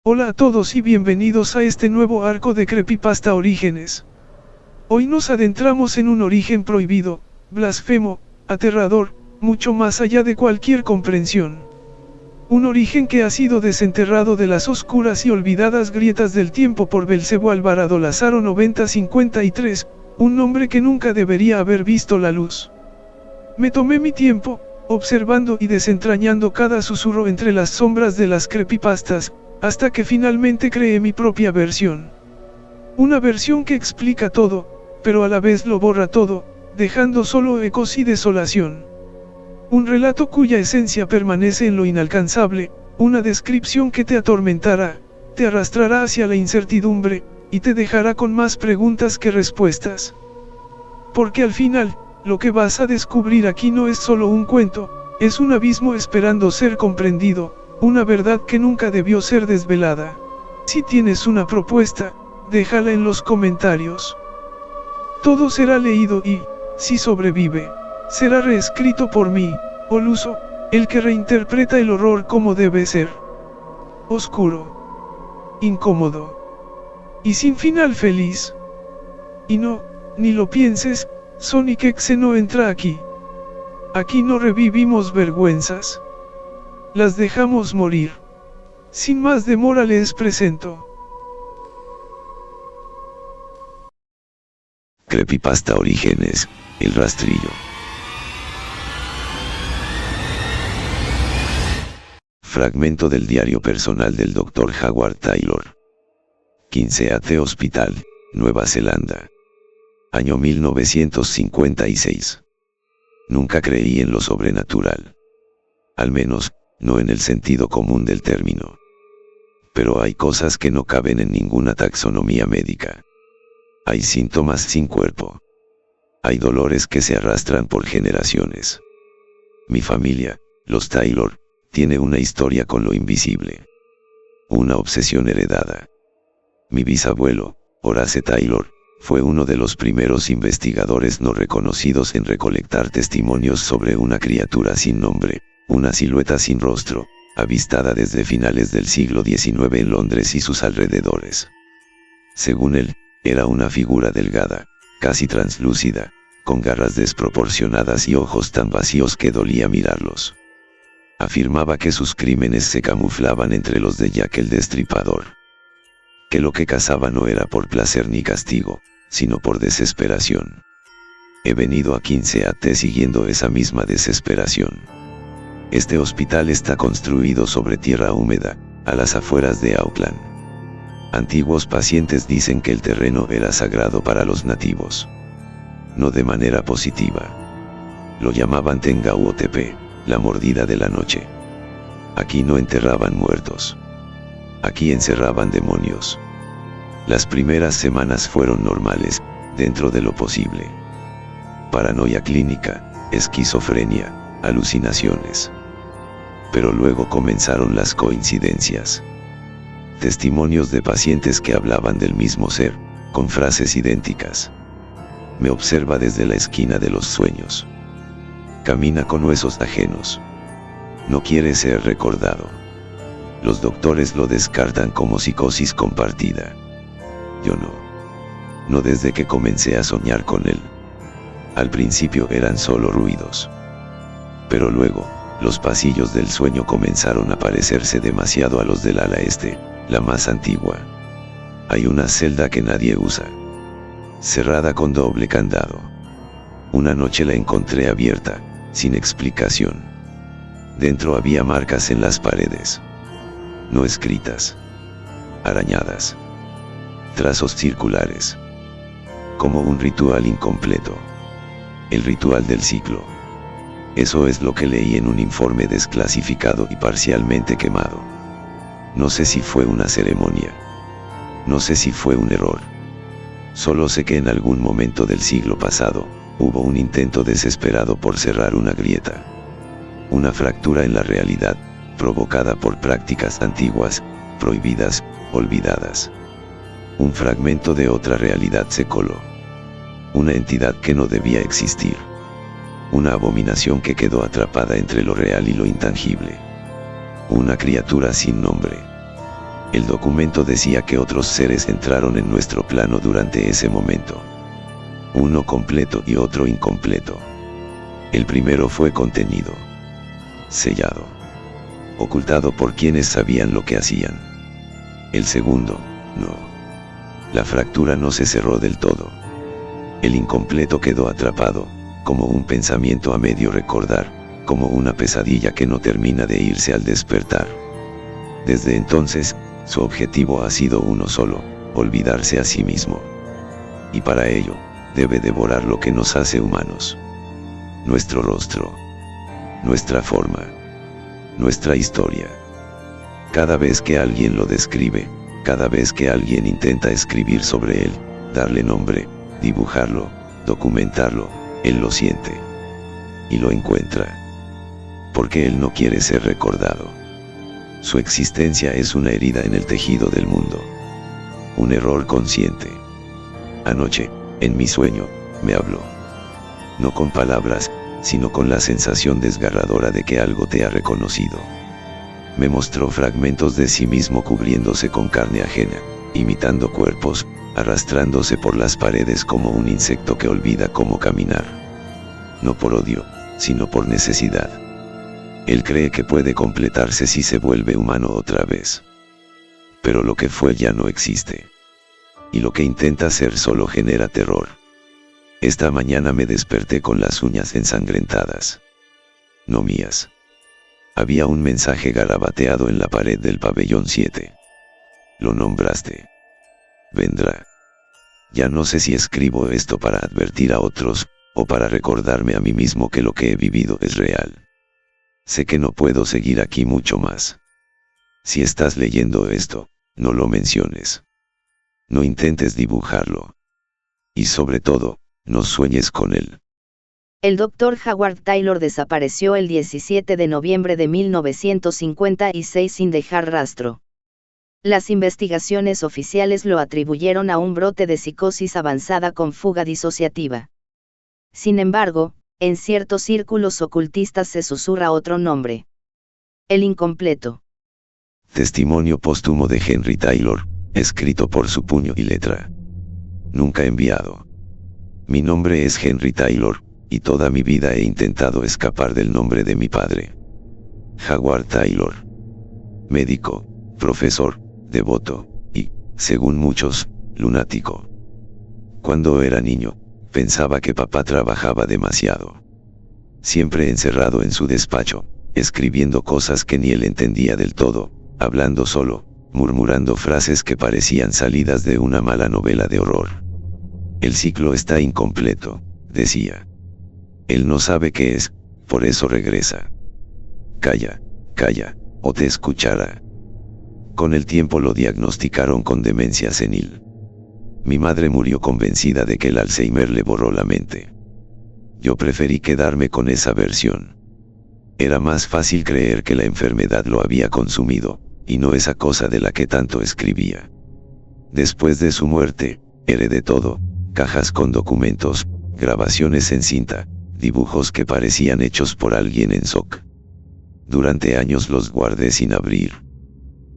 Hola a todos y bienvenidos a este nuevo arco de Creepypasta Orígenes. Hoy nos adentramos en un origen prohibido, blasfemo, aterrador, mucho más allá de cualquier comprensión. Un origen que ha sido desenterrado de las oscuras y olvidadas grietas del tiempo por Belcebú Alvarado Lázaro 9053, un nombre que nunca debería haber visto la luz. Me tomé mi tiempo, observando y desentrañando cada susurro entre las sombras de las creepypastas, hasta que finalmente creé mi propia versión. Una versión que explica todo, pero a la vez lo borra todo, dejando solo ecos y desolación. Un relato cuya esencia permanece en lo inalcanzable, una descripción que te atormentará, te arrastrará hacia la incertidumbre, y te dejará con más preguntas que respuestas. Porque al final, lo que vas a descubrir aquí no es solo un cuento, es un abismo esperando ser comprendido, una verdad que nunca debió ser desvelada. Si tienes una propuesta, déjala en los comentarios. Todo será leído y, si sobrevive, será reescrito por mí, Oluso, el que reinterpreta el horror como debe ser. Oscuro. Incómodo. Y sin final feliz. Y no, ni lo pienses, Sonic X no entra aquí. Aquí no revivimos vergüenzas. Las dejamos morir. Sin más demora les presento. Creepypasta Orígenes, el rastrillo. Fragmento del diario personal del Dr. Howard Taylor. 15 AT Hospital, Nueva Zelanda. Año 1956. Nunca creí en lo sobrenatural. Al menos, no en el sentido común del término. Pero hay cosas que no caben en ninguna taxonomía médica. Hay síntomas sin cuerpo. Hay dolores que se arrastran por generaciones. Mi familia, los Taylor, tiene una historia con lo invisible. Una obsesión heredada. Mi bisabuelo, Horace Taylor, fue uno de los primeros investigadores no reconocidos en recolectar testimonios sobre una criatura sin nombre, una silueta sin rostro, avistada desde finales del siglo XIX en Londres y sus alrededores. Según él, era una figura delgada, casi translúcida, con garras desproporcionadas y ojos tan vacíos que dolía mirarlos. Afirmaba que sus crímenes se camuflaban entre los de Jack el Destripador. Que lo que cazaba no era por placer ni castigo, sino por desesperación. He venido a 15 AT siguiendo esa misma desesperación. Este hospital está construido sobre tierra húmeda, a las afueras de Auckland. Antiguos pacientes dicen que el terreno era sagrado para los nativos. No de manera positiva. Lo llamaban Tengauotepe, la mordida de la noche. Aquí no enterraban muertos. Aquí encerraban demonios. Las primeras semanas fueron normales, dentro de lo posible. Paranoia clínica, esquizofrenia, alucinaciones. Pero luego comenzaron las coincidencias. Testimonios de pacientes que hablaban del mismo ser, con frases idénticas. Me observa desde la esquina de los sueños. Camina con huesos ajenos. No quiere ser recordado. Los doctores lo descartan como psicosis compartida. Yo no. No desde que comencé a soñar con él. Al principio eran solo ruidos. Pero luego, los pasillos del sueño comenzaron a parecerse demasiado a los del ala este, la más antigua. Hay una celda que nadie usa. Cerrada con doble candado. Una noche la encontré abierta, sin explicación. Dentro había marcas en las paredes. No escritas. Arañadas. Trazos circulares. Como un ritual incompleto. El ritual del ciclo. Eso es lo que leí en un informe desclasificado y parcialmente quemado. No sé si fue una ceremonia. No sé si fue un error. Solo sé que en algún momento del siglo pasado, hubo un intento desesperado por cerrar una grieta. Una fractura en la realidad, provocada por prácticas antiguas, prohibidas, olvidadas. Un fragmento de otra realidad se coló. Una entidad que no debía existir. Una abominación que quedó atrapada entre lo real y lo intangible. Una criatura sin nombre. El documento decía que otros seres entraron en nuestro plano durante ese momento. Uno completo y otro incompleto. El primero fue contenido. Sellado. Ocultado por quienes sabían lo que hacían. El segundo, no. La fractura no se cerró del todo. El incompleto quedó atrapado, como un pensamiento a medio recordar, como una pesadilla que no termina de irse al despertar. Desde entonces, su objetivo ha sido uno solo, olvidarse a sí mismo. Y para ello, debe devorar lo que nos hace humanos. Nuestro rostro. Nuestra forma. Nuestra historia. Cada vez que alguien lo describe, cada vez que alguien intenta escribir sobre él, darle nombre, dibujarlo, documentarlo, él lo siente. Y lo encuentra. Porque él no quiere ser recordado. Su existencia es una herida en el tejido del mundo. Un error consciente. Anoche, en mi sueño, me habló. No con palabras, sino con la sensación desgarradora de que algo te ha reconocido. Me mostró fragmentos de sí mismo cubriéndose con carne ajena, imitando cuerpos, arrastrándose por las paredes como un insecto que olvida cómo caminar. No por odio, sino por necesidad. Él cree que puede completarse si se vuelve humano otra vez. Pero lo que fue ya no existe. Y lo que intenta ser solo genera terror. Esta mañana me desperté con las uñas ensangrentadas. No mías. Había un mensaje garabateado en la pared del pabellón 7. Lo nombraste. Vendrá. Ya no sé si escribo esto para advertir a otros, o para recordarme a mí mismo que lo que he vivido es real. Sé que no puedo seguir aquí mucho más. Si estás leyendo esto, no lo menciones. No intentes dibujarlo. Y sobre todo, no sueñes con él. El Dr. Howard Taylor desapareció el 17 de noviembre de 1956 sin dejar rastro. Las investigaciones oficiales lo atribuyeron a un brote de psicosis avanzada con fuga disociativa. Sin embargo, en ciertos círculos ocultistas se susurra otro nombre. El incompleto. Testimonio póstumo de Henry Taylor, escrito por su puño y letra. Nunca enviado. Mi nombre es Henry Taylor, y toda mi vida he intentado escapar del nombre de mi padre. Howard Taylor. Médico, profesor, devoto, y, según muchos, lunático. Cuando era niño, pensaba que papá trabajaba demasiado. Siempre encerrado en su despacho, escribiendo cosas que ni él entendía del todo, hablando solo, murmurando frases que parecían salidas de una mala novela de horror. El ciclo está incompleto, decía. Él no sabe qué es, por eso regresa. Calla, calla, o te escuchará. Con el tiempo lo diagnosticaron con demencia senil. Mi madre murió convencida de que el Alzheimer le borró la mente. Yo preferí quedarme con esa versión. Era más fácil creer que la enfermedad lo había consumido, y no esa cosa de la que tanto escribía. Después de su muerte, heredé todo, cajas con documentos, grabaciones en cinta, dibujos que parecían hechos por alguien en SOC. Durante años los guardé sin abrir.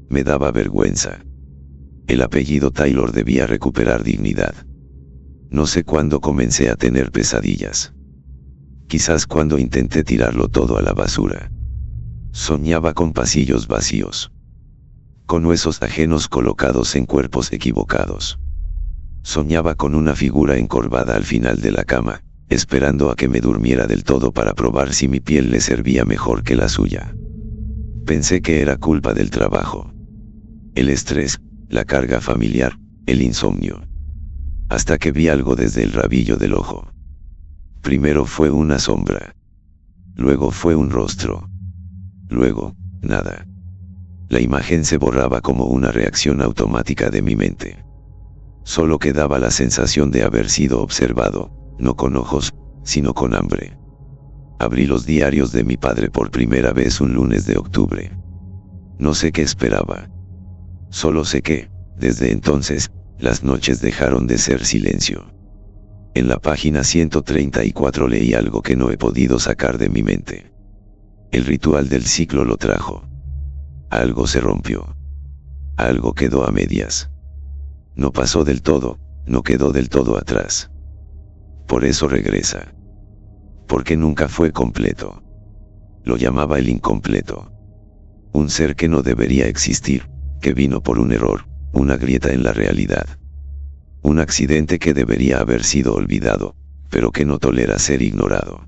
Me daba vergüenza. El apellido Taylor debía recuperar dignidad. No sé cuándo comencé a tener pesadillas. Quizás cuando intenté tirarlo todo a la basura. Soñaba con pasillos vacíos. Con huesos ajenos colocados en cuerpos equivocados. Soñaba con una figura encorvada al final de la cama, esperando a que me durmiera del todo para probar si mi piel le servía mejor que la suya. Pensé que era culpa del trabajo. El estrés, la carga familiar, el insomnio. Hasta que vi algo desde el rabillo del ojo. Primero fue una sombra. Luego fue un rostro. Luego, nada. La imagen se borraba como una reacción automática de mi mente. Solo quedaba la sensación de haber sido observado, no con ojos, sino con hambre. Abrí los diarios de mi padre por primera vez un lunes de octubre. No sé qué esperaba. Solo sé que, desde entonces, las noches dejaron de ser silencio. En la página 134 leí algo que no he podido sacar de mi mente. El ritual del ciclo lo trajo. Algo se rompió. Algo quedó a medias. No pasó del todo, no quedó del todo atrás. Por eso regresa. Porque nunca fue completo. Lo llamaba el incompleto. Un ser que no debería existir, que vino por un error, una grieta en la realidad. Un accidente que debería haber sido olvidado, pero que no tolera ser ignorado.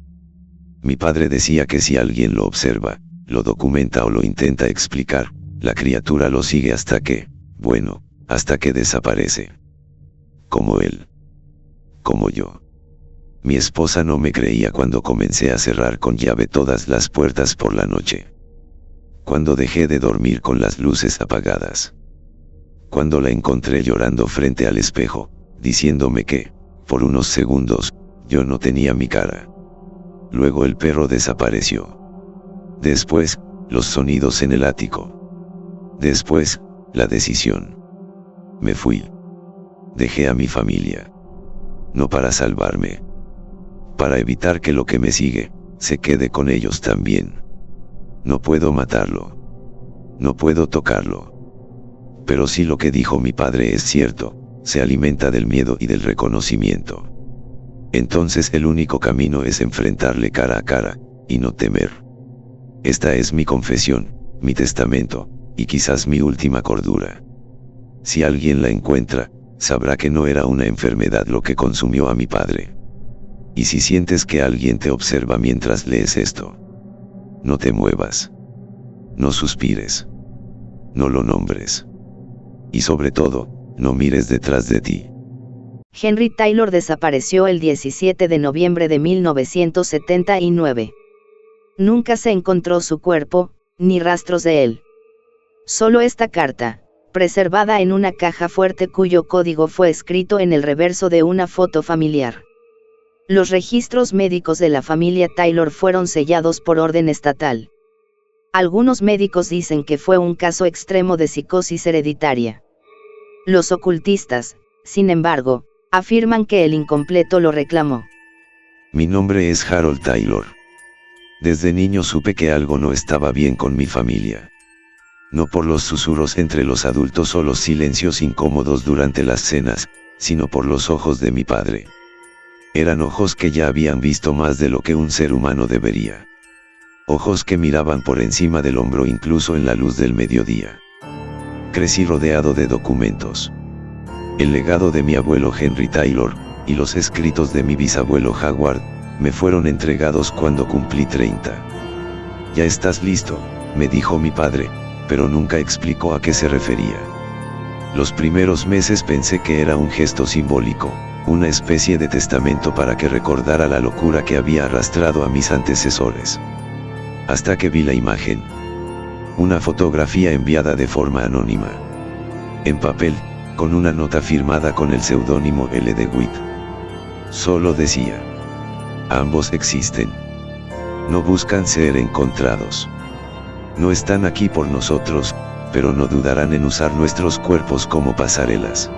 Mi padre decía que si alguien lo observa, lo documenta o lo intenta explicar, la criatura lo sigue hasta que, bueno, hasta que desaparece. Como él. Como yo. Mi esposa no me creía cuando comencé a cerrar con llave todas las puertas por la noche. Cuando dejé de dormir con las luces apagadas. Cuando la encontré llorando frente al espejo, diciéndome que, por unos segundos, yo no tenía mi cara. Luego el perro desapareció. Después, los sonidos en el ático. Después, la decisión. Me fui. Dejé a mi familia. No para salvarme. Para evitar que lo que me sigue, se quede con ellos también. No puedo matarlo. No puedo tocarlo. Pero si lo que dijo mi padre es cierto, se alimenta del miedo y del reconocimiento. Entonces el único camino es enfrentarle cara a cara, y no temer. Esta es mi confesión, mi testamento, y quizás mi última cordura. Si alguien la encuentra, sabrá que no era una enfermedad lo que consumió a mi padre. Y si sientes que alguien te observa mientras lees esto, no te muevas. No suspires. No lo nombres. Y sobre todo, no mires detrás de ti. Henry Taylor desapareció el 17 de noviembre de 1979. Nunca se encontró su cuerpo, ni rastros de él. Solo esta carta, preservada en una caja fuerte cuyo código fue escrito en el reverso de una foto familiar. Los registros médicos de la familia Taylor fueron sellados por orden estatal. Algunos médicos dicen que fue un caso extremo de psicosis hereditaria. Los ocultistas, sin embargo, afirman que el incompleto lo reclamó. Mi nombre es Harold Taylor. Desde niño supe que algo no estaba bien con mi familia. No por los susurros entre los adultos o los silencios incómodos durante las cenas, sino por los ojos de mi padre. Eran ojos que ya habían visto más de lo que un ser humano debería. Ojos que miraban por encima del hombro incluso en la luz del mediodía. Crecí rodeado de documentos. El legado de mi abuelo Henry Taylor, y los escritos de mi bisabuelo Howard, me fueron entregados cuando cumplí 30. Ya estás listo, me dijo mi padre, pero nunca explicó a qué se refería. Los primeros meses pensé que era un gesto simbólico, una especie de testamento para que recordara la locura que había arrastrado a mis antecesores. Hasta que vi la imagen. Una fotografía enviada de forma anónima. En papel, con una nota firmada con el seudónimo L. DeWitt. Solo decía: ambos existen. No buscan ser encontrados. No están aquí por nosotros, pero no dudarán en usar nuestros cuerpos como pasarelas.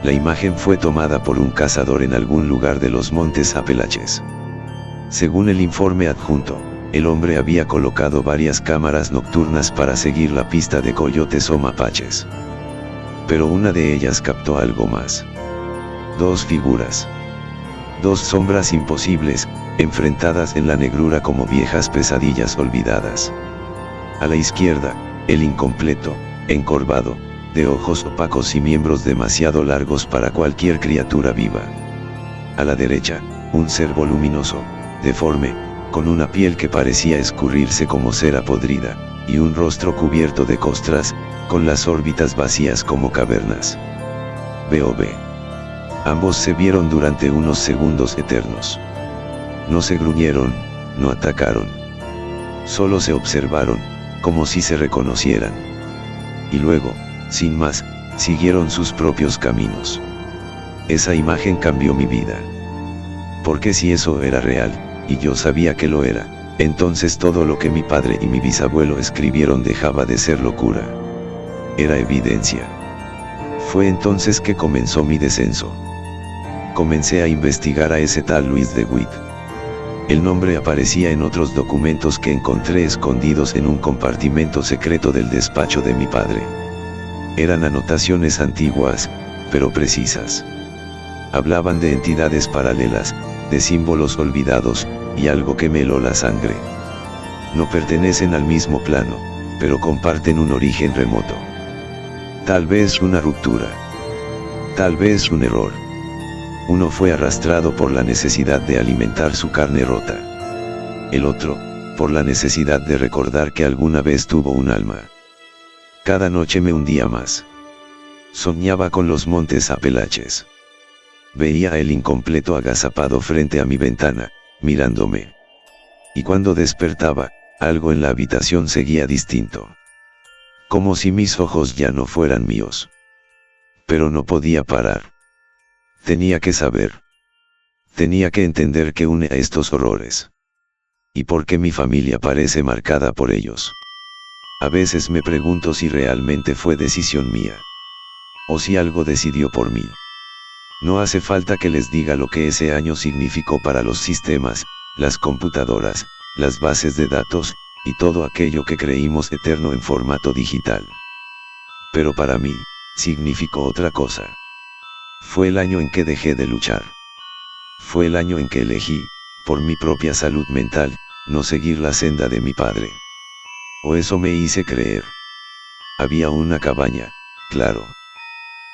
La imagen fue tomada por un cazador en algún lugar de los montes Apalaches. Según el informe adjunto, el hombre había colocado varias cámaras nocturnas para seguir la pista de coyotes o mapaches. Pero una de ellas captó algo más. Dos figuras. Dos sombras imposibles, enfrentadas en la negrura como viejas pesadillas olvidadas. A la izquierda, el incompleto, encorvado, de ojos opacos y miembros demasiado largos para cualquier criatura viva. A la derecha, un ser voluminoso, deforme, con una piel que parecía escurrirse como cera podrida, y un rostro cubierto de costras, con las órbitas vacías como cavernas. B.O.B. Ambos se vieron durante unos segundos eternos. No se gruñeron, no atacaron. Solo se observaron, como si se reconocieran. Y luego, sin más, siguieron sus propios caminos. Esa imagen cambió mi vida. Porque si eso era real, y yo sabía que lo era, entonces todo lo que mi padre y mi bisabuelo escribieron dejaba de ser locura. Era evidencia. Fue entonces que comenzó mi descenso. Comencé a investigar a ese tal Luis de Witt. El nombre aparecía en otros documentos que encontré escondidos en un compartimento secreto del despacho de mi padre. Eran anotaciones antiguas, pero precisas. Hablaban de entidades paralelas, de símbolos olvidados, y algo que me heló la sangre. No pertenecen al mismo plano, pero comparten un origen remoto. Tal vez una ruptura. Tal vez un error. Uno fue arrastrado por la necesidad de alimentar su carne rota. El otro, por la necesidad de recordar que alguna vez tuvo un alma. Cada noche me hundía más. Soñaba con los montes Apalaches. Veía a el incompleto agazapado frente a mi ventana, mirándome. Y cuando despertaba, algo en la habitación seguía distinto. Como si mis ojos ya no fueran míos. Pero no podía parar. Tenía que saber. Tenía que entender qué une a estos horrores. Y por qué mi familia parece marcada por ellos. A veces me pregunto si realmente fue decisión mía. O si algo decidió por mí. No hace falta que les diga lo que ese año significó para los sistemas, las computadoras, las bases de datos, y todo aquello que creímos eterno en formato digital. Pero para mí, significó otra cosa. Fue el año en que dejé de luchar. Fue el año en que elegí, por mi propia salud mental, no seguir la senda de mi padre. O eso me hice creer. Había una cabaña, claro.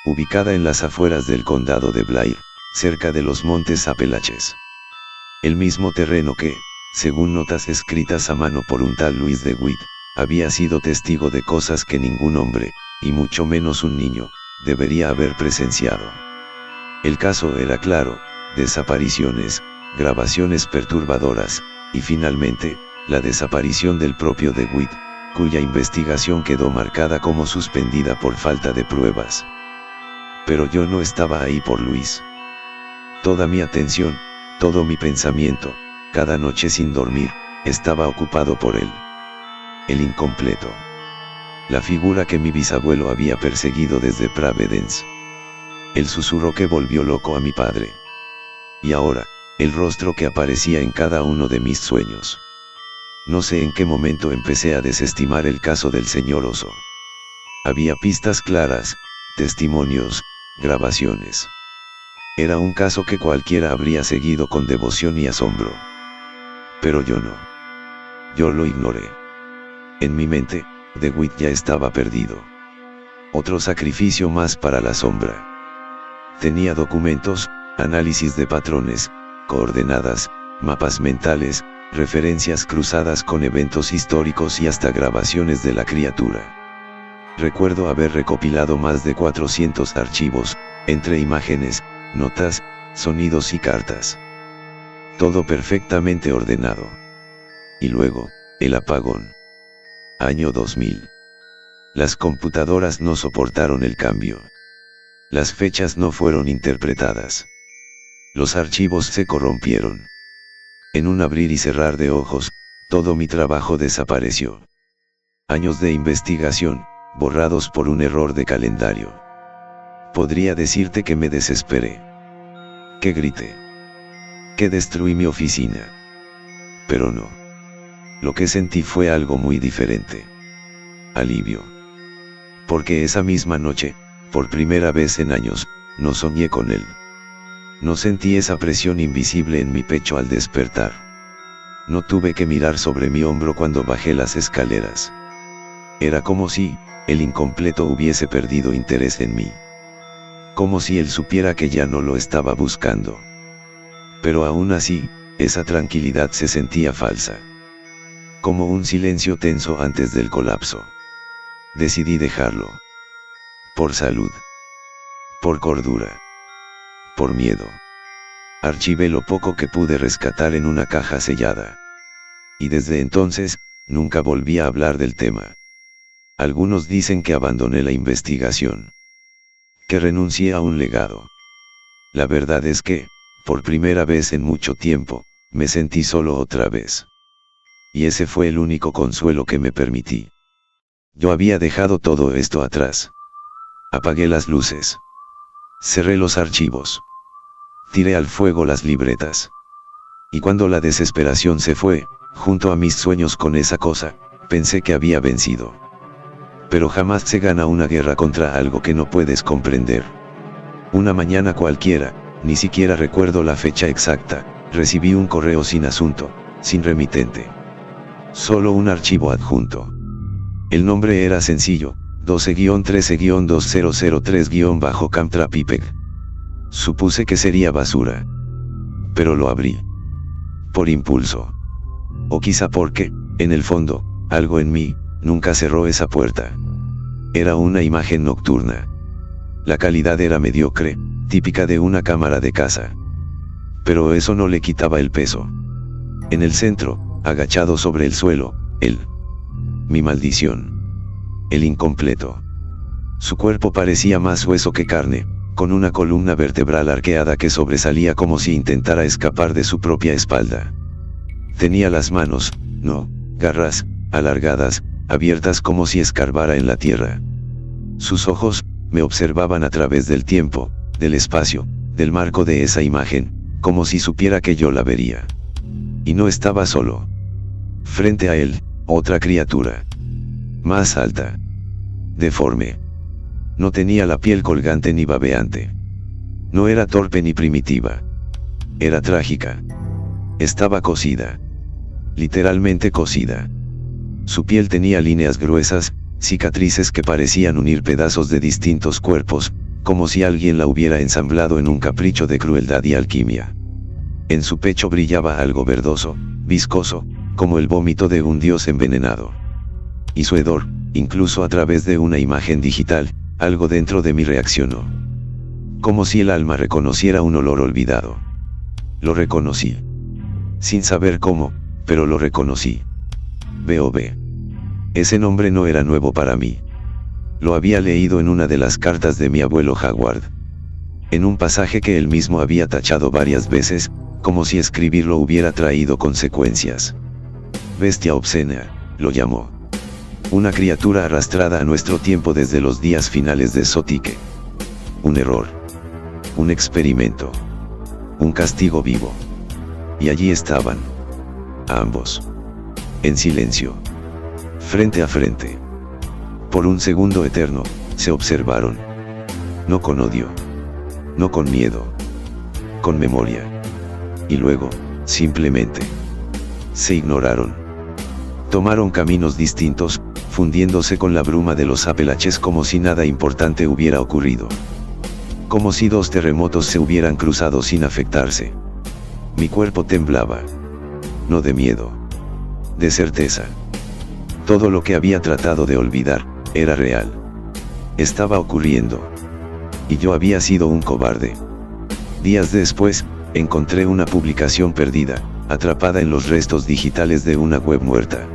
Ubicada en las afueras del condado de Blair, cerca de los montes Apalaches. El mismo terreno que, según notas escritas a mano por un tal Luis de Witt, había sido testigo de cosas que ningún hombre, y mucho menos un niño, debería haber presenciado. El caso era claro: desapariciones, grabaciones perturbadoras, y finalmente, la desaparición del propio de Witt, cuya investigación quedó marcada como suspendida por falta de pruebas. Pero yo no estaba ahí por Luis. Toda mi atención, todo mi pensamiento, cada noche sin dormir, estaba ocupado por él. El incompleto. La figura que mi bisabuelo había perseguido desde Providence. El susurro que volvió loco a mi padre. Y ahora, el rostro que aparecía en cada uno de mis sueños. No sé en qué momento empecé a desestimar el caso del señor Oso. Había pistas claras, testimonios, grabaciones. Era un caso que cualquiera habría seguido con devoción y asombro. Pero yo no. Yo lo ignoré. En mi mente, de Witt ya estaba perdido. Otro sacrificio más para la sombra. Tenía documentos, análisis de patrones, coordenadas, mapas mentales, referencias cruzadas con eventos históricos y hasta grabaciones de la criatura. Recuerdo haber recopilado más de 400 archivos, entre imágenes, notas, sonidos y cartas. Todo perfectamente ordenado. Y luego, el apagón. Año 2000. Las computadoras no soportaron el cambio. Las fechas no fueron interpretadas. Los archivos se corrompieron. En un abrir y cerrar de ojos, todo mi trabajo desapareció. Años de investigación, borrados por un error de calendario. Podría decirte que me desesperé. Que grité. Que destruí mi oficina. Pero no. Lo que sentí fue algo muy diferente. Alivio. Porque esa misma noche, por primera vez en años, no soñé con él. No sentí esa presión invisible en mi pecho al despertar. No tuve que mirar sobre mi hombro cuando bajé las escaleras. Era como si, el incompleto hubiese perdido interés en mí. Como si él supiera que ya no lo estaba buscando. Pero aún así, esa tranquilidad se sentía falsa. Como un silencio tenso antes del colapso. Decidí dejarlo. Por salud. Por cordura. Por miedo. Archivé lo poco que pude rescatar en una caja sellada. Y desde entonces, nunca volví a hablar del tema. Algunos dicen que abandoné la investigación. Que renuncié a un legado. La verdad es que, por primera vez en mucho tiempo, me sentí solo otra vez. Y ese fue el único consuelo que me permití. Yo había dejado todo esto atrás. Apagué las luces. Cerré los archivos. Tiré al fuego las libretas. Y cuando la desesperación se fue, junto a mis sueños con esa cosa, pensé que había vencido. Pero jamás se gana una guerra contra algo que no puedes comprender. Una mañana cualquiera, ni siquiera recuerdo la fecha exacta, recibí un correo sin asunto, sin remitente. Solo un archivo adjunto. El nombre era sencillo, 12-13-2003-Camtrapipec. Supuse que sería basura. Pero lo abrí. Por impulso. O quizá porque, en el fondo, algo en mí, nunca cerró esa puerta. Era una imagen nocturna. La calidad era mediocre, típica de una cámara de casa. Pero eso no le quitaba el peso. En el centro, agachado sobre el suelo, mi maldición. El incompleto. Su cuerpo parecía más hueso que carne, con una columna vertebral arqueada que sobresalía como si intentara escapar de su propia espalda. Tenía las manos, no, garras, alargadas, abiertas como si escarbara en la tierra. Sus ojos, me observaban a través del tiempo, del espacio, del marco de esa imagen, como si supiera que yo la vería. Y no estaba solo. Frente a él, otra criatura. Más alta. Deforme. No tenía la piel colgante ni babeante. No era torpe ni primitiva. Era trágica. Estaba cosida. Literalmente cosida. Su piel tenía líneas gruesas, cicatrices que parecían unir pedazos de distintos cuerpos, como si alguien la hubiera ensamblado en un capricho de crueldad y alquimia. En su pecho brillaba algo verdoso, viscoso, como el vómito de un dios envenenado. Y su hedor, incluso a través de una imagen digital, algo dentro de mí reaccionó. Como si el alma reconociera un olor olvidado. Lo reconocí. Sin saber cómo, pero lo reconocí. B.O.B. Ese nombre no era nuevo para mí. Lo había leído en una de las cartas de mi abuelo Howard. En un pasaje que él mismo había tachado varias veces, como si escribirlo hubiera traído consecuencias. Bestia obscena, lo llamó. Una criatura arrastrada a nuestro tiempo desde los días finales de Zotique. Un error. Un experimento. Un castigo vivo. Y allí estaban. Ambos. En silencio. Frente a frente. Por un segundo eterno, se observaron. No con odio. No con miedo. Con memoria. Y luego, simplemente. Se ignoraron. Tomaron caminos distintos, fundiéndose con la bruma de los Apalaches como si nada importante hubiera ocurrido. Como si dos terremotos se hubieran cruzado sin afectarse. Mi cuerpo temblaba. No de miedo. De certeza. Todo lo que había tratado de olvidar, era real. Estaba ocurriendo. Y yo había sido un cobarde. Días después, encontré una publicación perdida, atrapada en los restos digitales de una web muerta.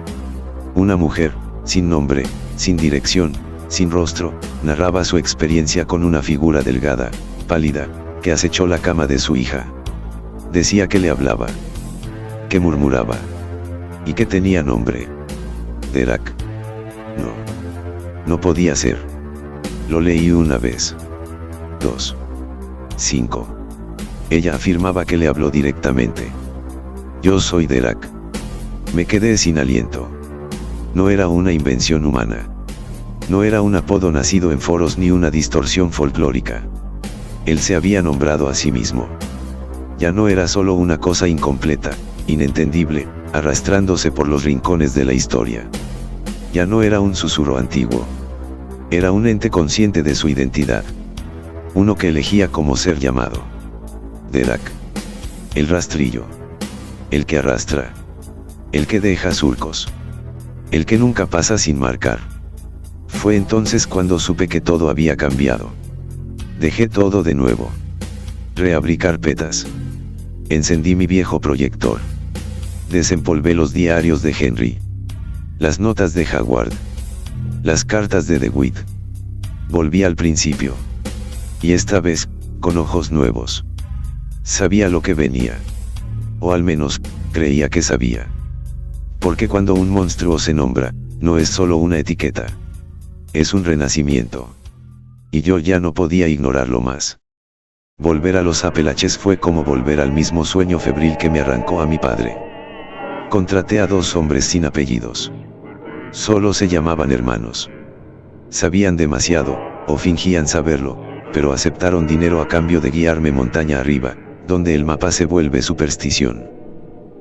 Una mujer, sin nombre, sin dirección, sin rostro, narraba su experiencia con una figura delgada, pálida, que acechó la cama de su hija. Decía que le hablaba. Que murmuraba. Y que tenía nombre. Derak. No podía ser. Lo leí una vez. 2. 5. Ella afirmaba que le habló directamente. Yo soy Derak. Me quedé sin aliento. No era una invención humana. No era un apodo nacido en foros ni una distorsión folclórica. Él se había nombrado a sí mismo. Ya no era solo una cosa incompleta, inentendible, arrastrándose por los rincones de la historia. Ya no era un susurro antiguo. Era un ente consciente de su identidad. Uno que elegía cómo ser llamado. Derak. El rastrillo. El que arrastra. El que deja surcos. El que nunca pasa sin marcar. Fue entonces cuando supe que todo había cambiado. Dejé todo de nuevo. Reabrí carpetas. Encendí mi viejo proyector. Desempolvé los diarios de Henry. Las notas de Howard. Las cartas de DeWitt. Volví al principio. Y esta vez, con ojos nuevos. Sabía lo que venía. O al menos, creía que sabía. Porque cuando un monstruo se nombra, no es solo una etiqueta. Es un renacimiento. Y yo ya no podía ignorarlo más. Volver a los Apalaches fue como volver al mismo sueño febril que me arrancó a mi padre. Contraté a 2 hombres sin apellidos. Solo se llamaban hermanos. Sabían demasiado, o fingían saberlo, pero aceptaron dinero a cambio de guiarme montaña arriba, donde el mapa se vuelve superstición.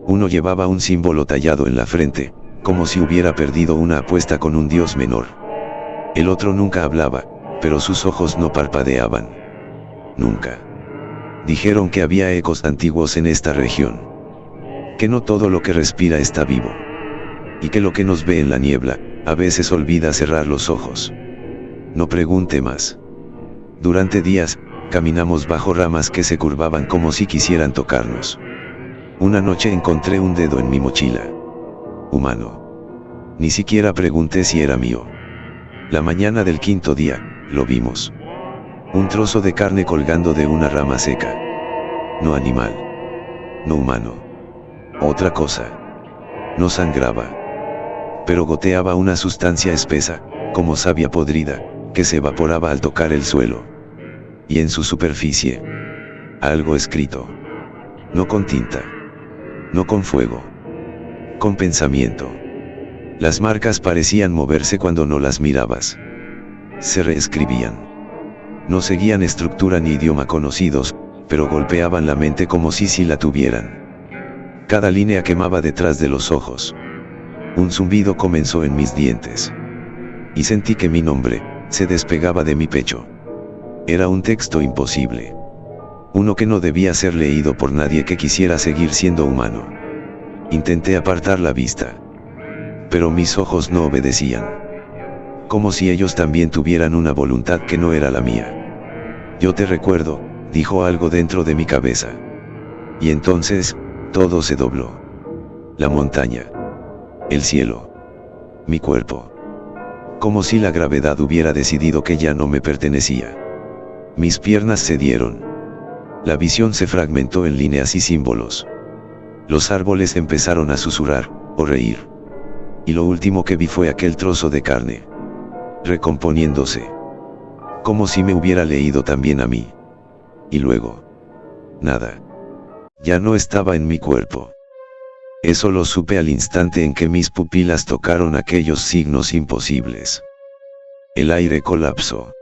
Uno llevaba un símbolo tallado en la frente, como si hubiera perdido una apuesta con un dios menor. El otro nunca hablaba, pero sus ojos no parpadeaban. Nunca. Dijeron que había ecos antiguos en esta región. Que no todo lo que respira está vivo. Y que lo que nos ve en la niebla, a veces olvida cerrar los ojos. No pregunte más. Durante días, caminamos bajo ramas que se curvaban como si quisieran tocarnos. Una noche encontré un dedo en mi mochila. Humano. Ni siquiera pregunté si era mío. La mañana del 5.º día, lo vimos. Un trozo de carne colgando de una rama seca. No animal. No humano. Otra cosa. No sangraba. Pero goteaba una sustancia espesa, como savia podrida, que se evaporaba al tocar el suelo. Y en su superficie, algo escrito. No con tinta. No con fuego. Con pensamiento. Las marcas parecían moverse cuando no las mirabas. Se reescribían. No seguían estructura ni idioma conocidos, pero golpeaban la mente como si la tuvieran. Cada línea quemaba detrás de los ojos. Un zumbido comenzó en mis dientes. Y sentí que mi nombre se despegaba de mi pecho. Era un texto imposible. Uno que no debía ser leído por nadie que quisiera seguir siendo humano. Intenté apartar la vista. Pero mis ojos no obedecían. Como si ellos también tuvieran una voluntad que no era la mía. Yo te recuerdo, dijo algo dentro de mi cabeza. Y entonces, todo se dobló. La montaña. El cielo. Mi cuerpo. Como si la gravedad hubiera decidido que ya no me pertenecía. Mis piernas cedieron. La visión se fragmentó en líneas y símbolos. Los árboles empezaron a susurrar, o reír. Y lo último que vi fue aquel trozo de carne. Recomponiéndose. Como si me hubiera leído también a mí. Y luego. Nada. Ya no estaba en mi cuerpo. Eso lo supe al instante en que mis pupilas tocaron aquellos signos imposibles. El aire colapsó.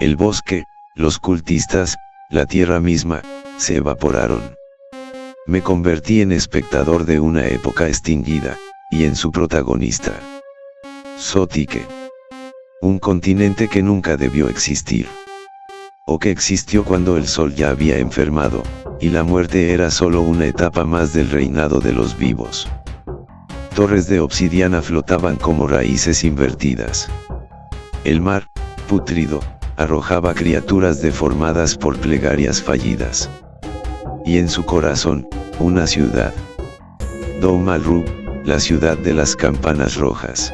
El bosque, los cultistas, la tierra misma, se evaporaron. Me convertí en espectador de una época extinguida, y en su protagonista. Sotique. Un continente que nunca debió existir. O que existió cuando el sol ya había enfermado, y la muerte era solo una etapa más del reinado de los vivos. Torres de obsidiana flotaban como raíces invertidas. El mar, pútrido, arrojaba criaturas deformadas por plegarias fallidas. Y en su corazón, una ciudad. Dom al-Rub, la ciudad de las campanas rojas.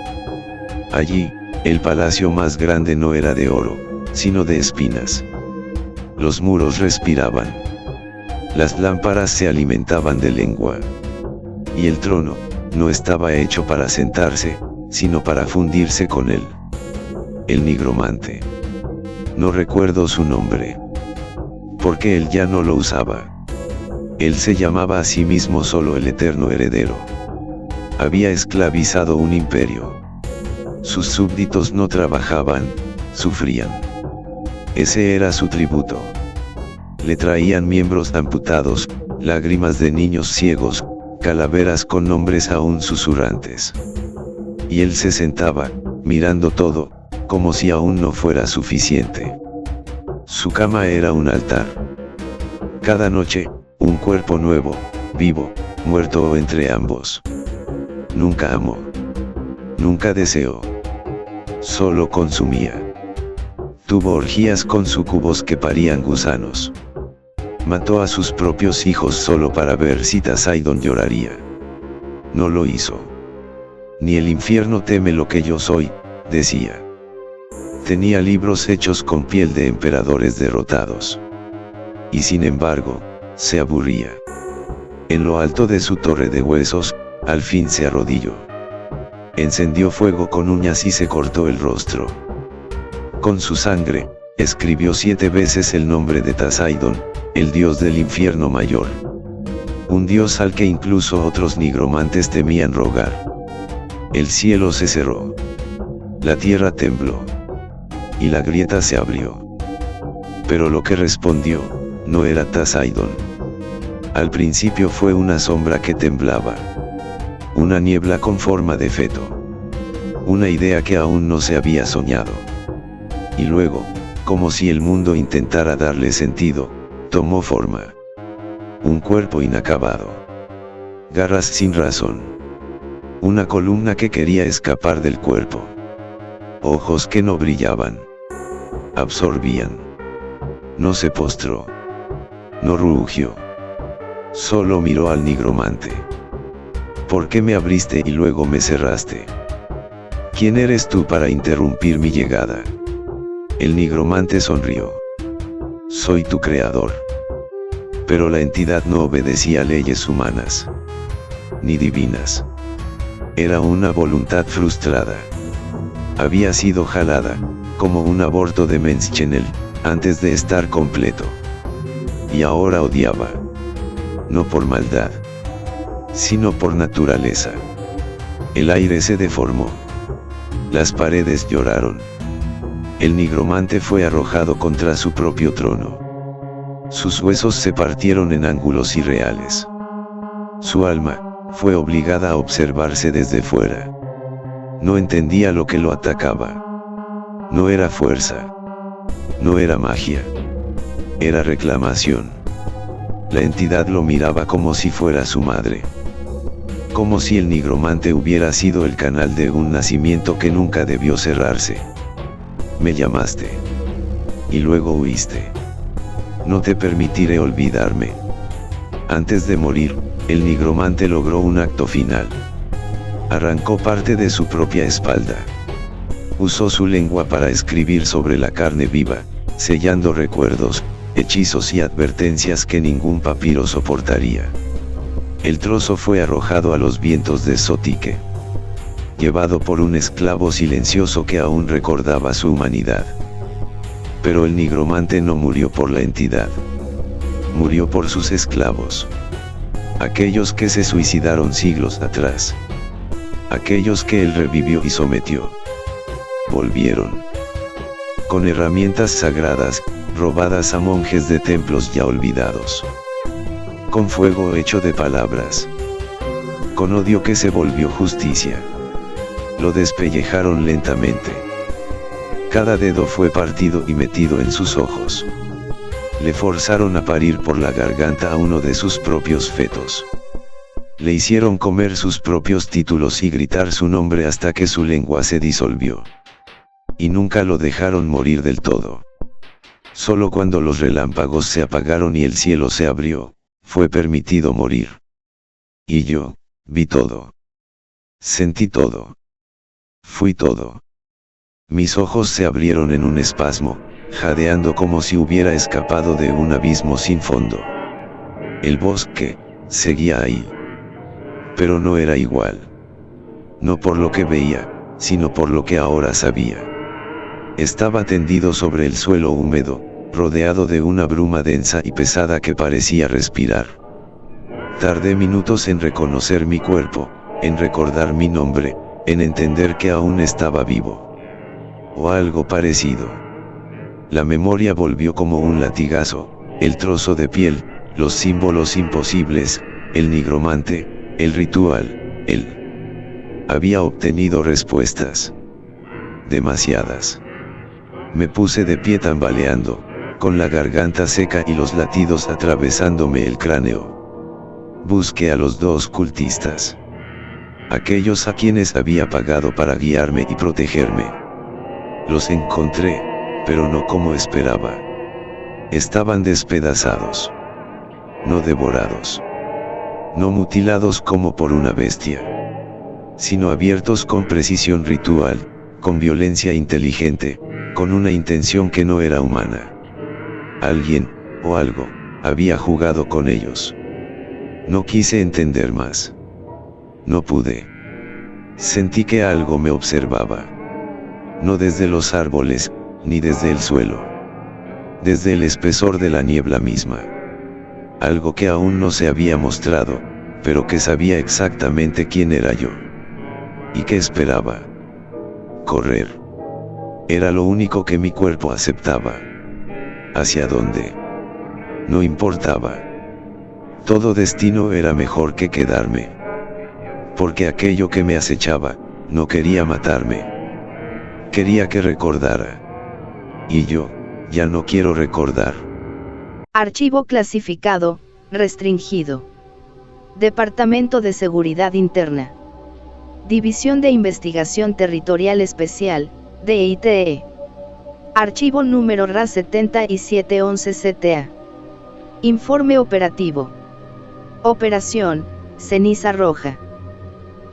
Allí, el palacio más grande no era de oro, sino de espinas. Los muros respiraban. Las lámparas se alimentaban de lengua. Y el trono, no estaba hecho para sentarse, sino para fundirse con él. El nigromante. No recuerdo su nombre. Porque él ya no lo usaba. Él se llamaba a sí mismo solo el eterno heredero. Había esclavizado un imperio. Sus súbditos no trabajaban, sufrían. Ese era su tributo. Le traían miembros amputados, lágrimas de niños ciegos, calaveras con nombres aún susurrantes. Y él se sentaba, mirando todo, como si aún no fuera suficiente. Su cama era un altar. Cada noche, un cuerpo nuevo, vivo, muerto o entre ambos. Nunca amó. Nunca deseó. Solo consumía. Tuvo orgías con sucubos que parían gusanos. Mató a sus propios hijos solo para ver si Tasaidon lloraría. No lo hizo. Ni el infierno teme lo que yo soy, decía. Tenía libros hechos con piel de emperadores derrotados. y sin embargo, se aburría. En lo alto de su torre de huesos, al fin se arrodilló. Encendió fuego con uñas y se cortó el rostro. Con su sangre, escribió 7 veces el nombre de Tasaidon, el dios del infierno mayor. Un dios al que incluso otros nigromantes temían rogar. El cielo se cerró. La tierra tembló. Y la grieta se abrió. Pero lo que respondió, no era Tasaidon. Al principio fue una sombra que temblaba. Una niebla con forma de feto. Una idea que aún no se había soñado. Y luego, como si el mundo intentara darle sentido, tomó forma. Un cuerpo inacabado. Garras sin razón. Una columna que quería escapar del cuerpo. Ojos que no brillaban. Absorbían. No se postró. No rugió. Solo miró al nigromante. ¿Por qué me abriste y luego me cerraste? ¿Quién eres tú para interrumpir mi llegada? El nigromante sonrió. Soy tu creador. Pero la entidad no obedecía a leyes humanas. Ni divinas. Era una voluntad frustrada. Había sido jalada, como un aborto de Menschenel, antes de estar completo. Y ahora odiaba. No por maldad, sino por naturaleza. El aire se deformó. Las paredes lloraron. El nigromante fue arrojado contra su propio trono. Sus huesos se partieron en ángulos irreales. Su alma fue obligada a observarse desde fuera. No entendía lo que lo atacaba. No era fuerza. No era magia. Era reclamación. La entidad lo miraba como si fuera su madre. Como si el nigromante hubiera sido el canal de un nacimiento que nunca debió cerrarse. Me llamaste. Y luego huiste. No te permitiré olvidarme. Antes de morir, el nigromante logró un acto final. Arrancó parte de su propia espalda. Usó su lengua para escribir sobre la carne viva, sellando recuerdos, hechizos y advertencias que ningún papiro soportaría. El trozo fue arrojado a los vientos de Sotique, llevado por un esclavo silencioso que aún recordaba su humanidad. Pero el nigromante no murió por la entidad. Murió por sus esclavos. Aquellos que se suicidaron siglos atrás. Aquellos que él revivió y sometió. Volvieron. Con herramientas sagradas, robadas a monjes de templos ya olvidados. Con fuego hecho de palabras. Con odio que se volvió justicia. Lo despellejaron lentamente. Cada dedo fue partido y metido en sus ojos. Le forzaron a parir por la garganta a uno de sus propios fetos. Le hicieron comer sus propios títulos y gritar su nombre hasta que su lengua se disolvió. Y nunca lo dejaron morir del todo. Solo cuando los relámpagos se apagaron y el cielo se abrió, fue permitido morir. Y yo, vi todo. Sentí todo. Fui todo. Mis ojos se abrieron en un espasmo, jadeando como si hubiera escapado de un abismo sin fondo. El bosque seguía ahí. Pero no era igual. No por lo que veía, sino por lo que ahora sabía. Estaba tendido sobre el suelo húmedo, rodeado de una bruma densa y pesada que parecía respirar. Tardé minutos en reconocer mi cuerpo, en recordar mi nombre, en entender que aún estaba vivo. O algo parecido. La memoria volvió como un latigazo, el trozo de piel, los símbolos imposibles, el nigromante, el ritual, él. Había obtenido respuestas. Demasiadas. Me puse de pie tambaleando, con la garganta seca y los latidos atravesándome el cráneo. Busqué a los 2 cultistas. Aquellos a quienes había pagado para guiarme y protegerme. Los encontré, pero no como esperaba. Estaban despedazados. No devorados. No mutilados como por una bestia. Sino abiertos con precisión ritual, con violencia inteligente, con una intención que no era humana. Alguien, o algo, había jugado con ellos. No quise entender más. No pude. Sentí que algo me observaba. No desde los árboles, ni desde el suelo. Desde el espesor de la niebla misma. Algo que aún no se había mostrado, pero que sabía exactamente quién era yo. Y que esperaba. Correr. Era lo único que mi cuerpo aceptaba. ¿Hacia dónde? No importaba. Todo destino era mejor que quedarme. Porque aquello que me acechaba, no quería matarme. Quería que recordara. Y yo, ya no quiero recordar. Archivo clasificado, restringido. Departamento de Seguridad Interna. División de Investigación Territorial Especial, DITE. Archivo número RA 7711 CTA. Informe operativo. Operación, Ceniza Roja.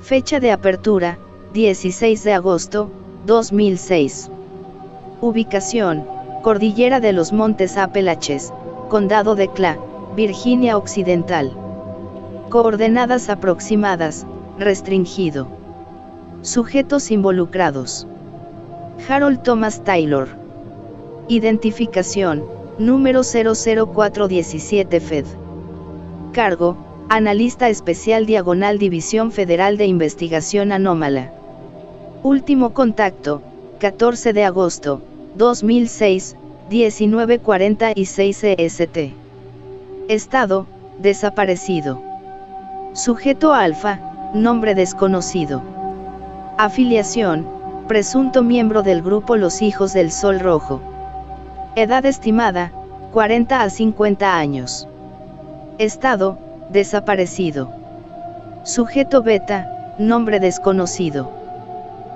Fecha de apertura, 16 de agosto, 2006. Ubicación, Cordillera de los Montes Apalaches, Condado de Cla, Virginia Occidental. Coordenadas aproximadas, restringido. Sujetos involucrados. Harold Thomas Taylor. Identificación, número 00417 FED. Cargo, Analista Especial / División Federal de Investigación Anómala. Último contacto, 14 de agosto, 2006, 19:46 EST. Estado, desaparecido. Sujeto alfa, nombre desconocido. Afiliación, presunto miembro del grupo Los Hijos del Sol Rojo. Edad estimada, 40 a 50 años. Estado, desaparecido. Sujeto beta, nombre desconocido.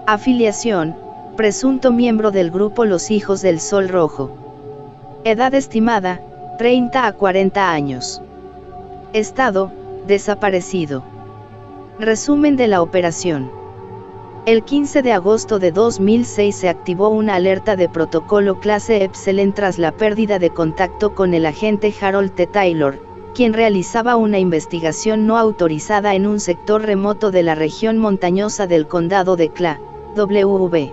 Afiliación, presunto miembro del grupo Los Hijos del Sol Rojo. Edad estimada, 30 a 40 años. Estado, desaparecido. Resumen de la operación. El 15 de agosto de 2006 se activó una alerta de protocolo clase Epsilon tras la pérdida de contacto con el agente Harold T. Taylor, quien realizaba una investigación no autorizada en un sector remoto de la región montañosa del condado de Cla, WV.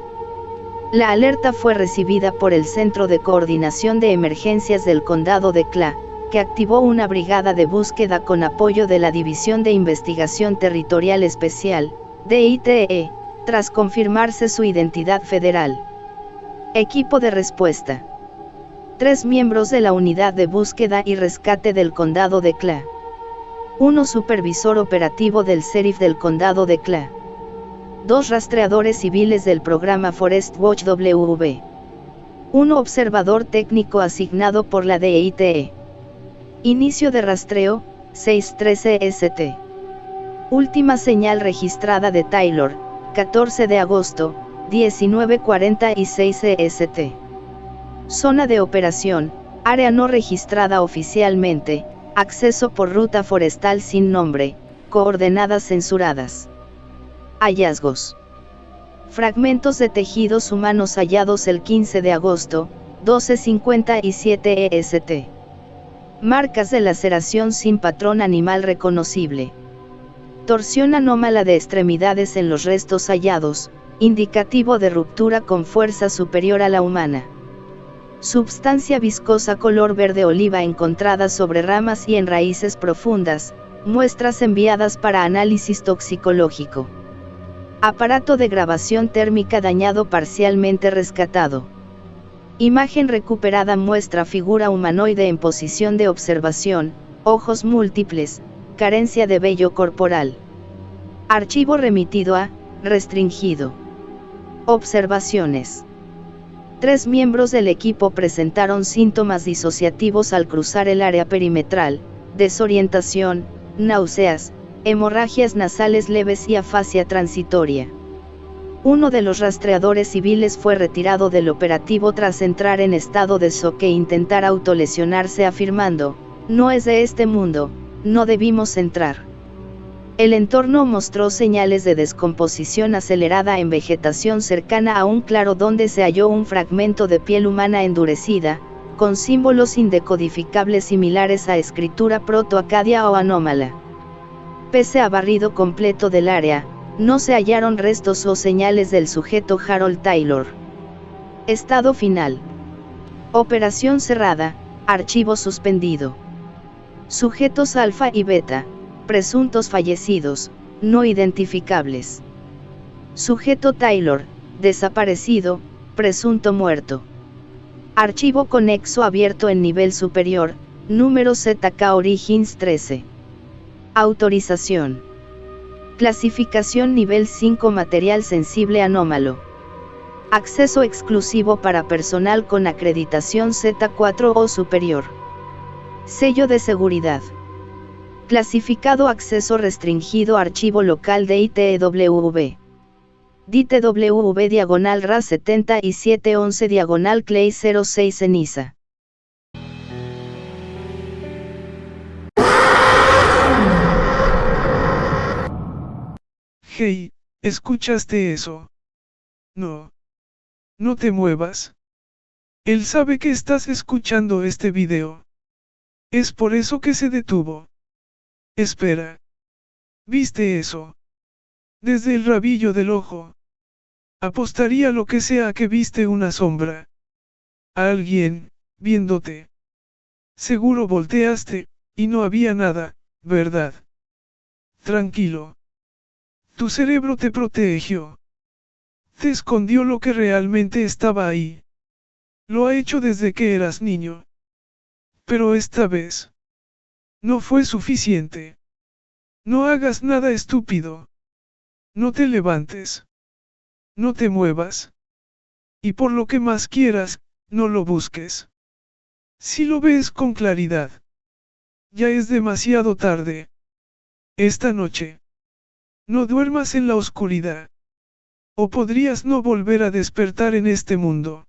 La alerta fue recibida por el Centro de Coordinación de Emergencias del Condado de Cla, que activó una brigada de búsqueda con apoyo de la División de Investigación Territorial Especial, DITE, tras confirmarse su identidad federal. Equipo de respuesta. 3 miembros de la Unidad de Búsqueda y Rescate del Condado de Cla. 1 supervisor operativo del sheriff del Condado de Cla. 2 rastreadores civiles del programa Forest Watch WV. 1 observador técnico asignado por la DITE. Inicio de rastreo, 6:13 EST. Última señal registrada de Taylor, 14 de agosto, 19:46 EST. Zona de operación, área no registrada oficialmente, acceso por ruta forestal sin nombre, coordenadas censuradas. Hallazgos. Fragmentos de tejidos humanos hallados el 15 de agosto, 12:57 EST. Marcas de laceración sin patrón animal reconocible. Torsión anómala de extremidades en los restos hallados, indicativo de ruptura con fuerza superior a la humana. Substancia viscosa color verde oliva encontrada sobre ramas y en raíces profundas, muestras enviadas para análisis toxicológico. Aparato de grabación térmica dañado parcialmente rescatado. Imagen recuperada muestra figura humanoide en posición de observación, ojos múltiples, carencia de vello corporal. Archivo remitido a, restringido. Observaciones. 3 miembros del equipo presentaron síntomas disociativos al cruzar el área perimetral, desorientación, náuseas, hemorragias nasales leves y afasia transitoria. Uno de los rastreadores civiles fue retirado del operativo tras entrar en estado de shock e intentar autolesionarse afirmando, "No es de este mundo, no debimos entrar". El entorno mostró señales de descomposición acelerada en vegetación cercana a un claro donde se halló un fragmento de piel humana endurecida, con símbolos indecodificables similares a escritura protoacadia o anómala. Pese a barrido completo del área, no se hallaron restos o señales del sujeto Harold Taylor. Estado final. Operación cerrada, archivo suspendido. Sujetos alfa y beta, presuntos fallecidos, no identificables. Sujeto Taylor, desaparecido, presunto muerto. Archivo conexo abierto en nivel superior, número ZK Origins 13. Autorización. Clasificación nivel 5 material sensible anómalo. Acceso exclusivo para personal con acreditación Z4 o superior. Sello de seguridad. Clasificado acceso restringido archivo local de ITEWV. DITWV /RA 7711 Clay 06 Ceniza. Hey, ¿escuchaste eso? No. No te muevas. Él sabe que estás escuchando este video. Es por eso que se detuvo. Espera. ¿Viste eso? Desde el rabillo del ojo. Apostaría lo que sea a que viste una sombra. A alguien, viéndote. Seguro volteaste, y no había nada, ¿verdad? Tranquilo. Tu cerebro te protegió. Te escondió lo que realmente estaba ahí. Lo ha hecho desde que eras niño. Pero esta vez. No fue suficiente. No hagas nada estúpido. No te levantes. No te muevas. Y por lo que más quieras, no lo busques. Si lo ves con claridad. Ya es demasiado tarde. Esta noche. No duermas en la oscuridad. O podrías no volver a despertar en este mundo.